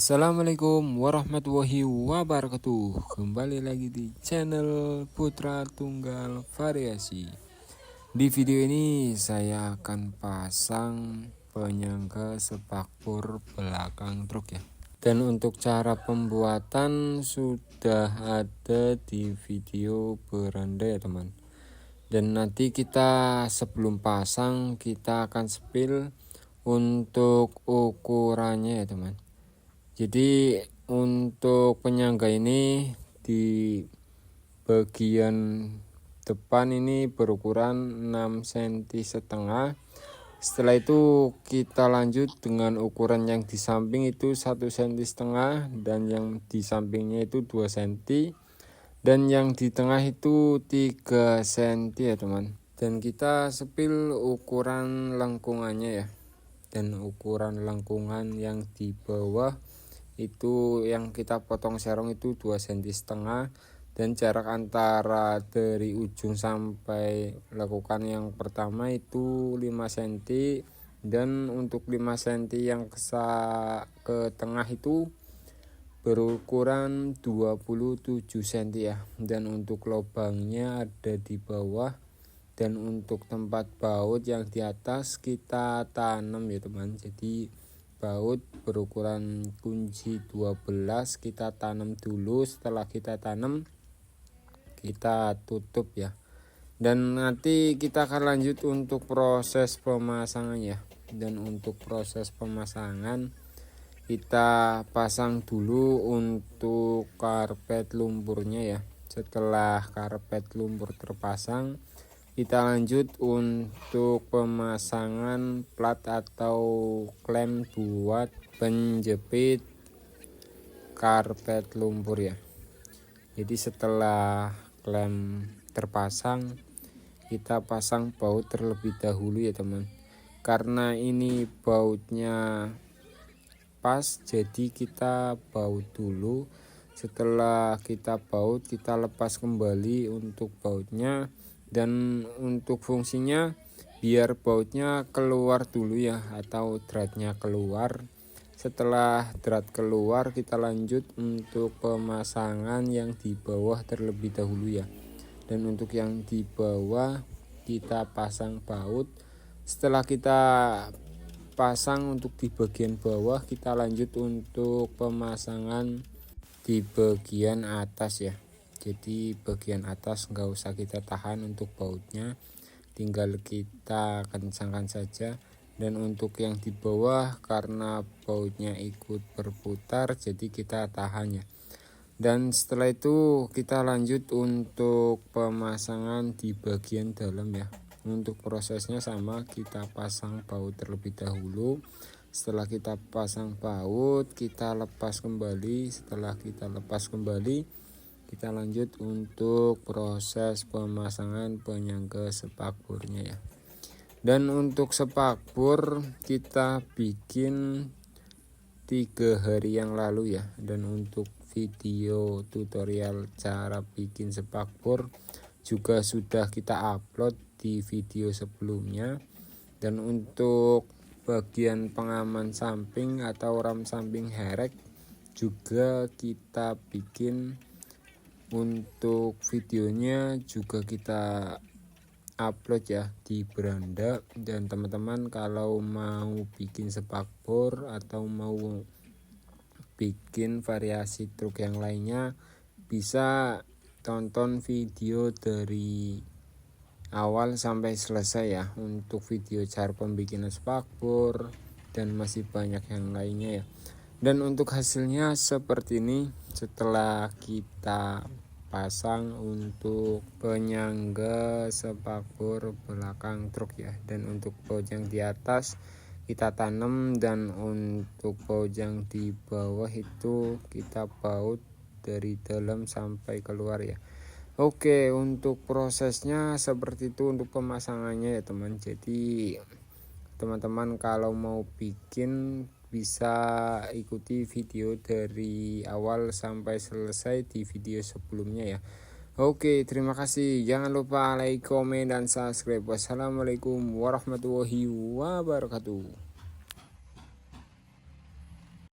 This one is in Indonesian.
Assalamualaikum warahmatullahi wabarakatuh. Kembali lagi di channel Putra Tunggal Variasi. Di video ini saya akan pasang penyangga spakbor belakang truk ya. Dan untuk cara pembuatan sudah ada di video beranda ya teman. Dan nanti kita sebelum pasang kita akan spill untuk ukurannya ya teman. Jadi untuk penyangga ini di bagian depan ini berukuran 6 cm setengah. Setelah itu kita lanjut dengan ukuran yang di samping itu 1 cm setengah dan yang di sampingnya itu 2 cm dan yang di tengah itu 3 cm ya teman. Dan kita sepil ukuran lengkungannya ya. Dan ukuran lengkungan yang di bawah itu yang kita potong serong itu 2 cm setengah dan jarak antara dari ujung sampai lekukan yang pertama itu 5 cm dan untuk 5 cm yang ke tengah itu berukuran 27 cm ya. Dan untuk lubangnya ada di bawah dan untuk tempat baut yang di atas kita tanam ya teman. Jadi baut berukuran kunci 12 kita tanam dulu. Setelah kita tanam kita tutup ya. Dan nanti kita akan lanjut untuk proses pemasangan ya. Dan untuk proses pemasangan kita pasang dulu untuk karpet lumpurnya ya. Setelah karpet lumpur terpasang kita lanjut untuk pemasangan plat atau klem buat penjepit karpet lumpur ya. Jadi setelah klem terpasang kita pasang baut terlebih dahulu ya teman. Karena ini bautnya pas jadi kita baut dulu. Setelah kita baut kita lepas kembali untuk bautnya. Dan untuk fungsinya biar bautnya keluar dulu ya atau dratnya keluar. Setelah drat keluar kita lanjut untuk pemasangan yang di bawah terlebih dahulu ya. Dan untuk yang di bawah kita pasang baut. Setelah kita pasang untuk di bagian bawah kita lanjut untuk pemasangan di bagian atas ya. Jadi bagian atas nggak usah kita tahan untuk bautnya, tinggal kita kencangkan saja. Dan untuk yang di bawah karena bautnya ikut berputar jadi kita tahan ya. Dan setelah itu kita lanjut untuk pemasangan di bagian dalam ya. Untuk prosesnya sama, kita pasang baut terlebih dahulu. Setelah kita pasang baut kita lepas kembali. Setelah kita lepas kembali kita lanjut untuk proses pemasangan penyangga spakbornya ya. Dan untuk spakbor kita bikin 3 hari yang lalu ya. Dan untuk video tutorial cara bikin spakbor juga sudah kita upload di video sebelumnya. Dan untuk bagian pengaman samping atau ram samping herek juga kita bikin. Untuk videonya juga kita upload ya di beranda. Dan teman-teman kalau mau bikin spakbor atau mau bikin variasi truk yang lainnya bisa tonton video dari awal sampai selesai ya. Untuk video cara pembikinan spakbor dan masih banyak yang lainnya ya. Dan untuk hasilnya seperti ini setelah kita pasang untuk penyangga spakbor belakang truk ya. Dan untuk baut yang di atas kita tanam dan untuk baut yang di bawah itu kita baut dari dalam sampai keluar ya. Oke, untuk prosesnya seperti itu untuk pemasangannya ya teman. Jadi teman-teman kalau mau bikin bisa ikuti video dari awal sampai selesai di video sebelumnya ya. Oke, terima kasih. Jangan lupa like, komen, dan subscribe. Wassalamualaikum warahmatullahi wabarakatuh.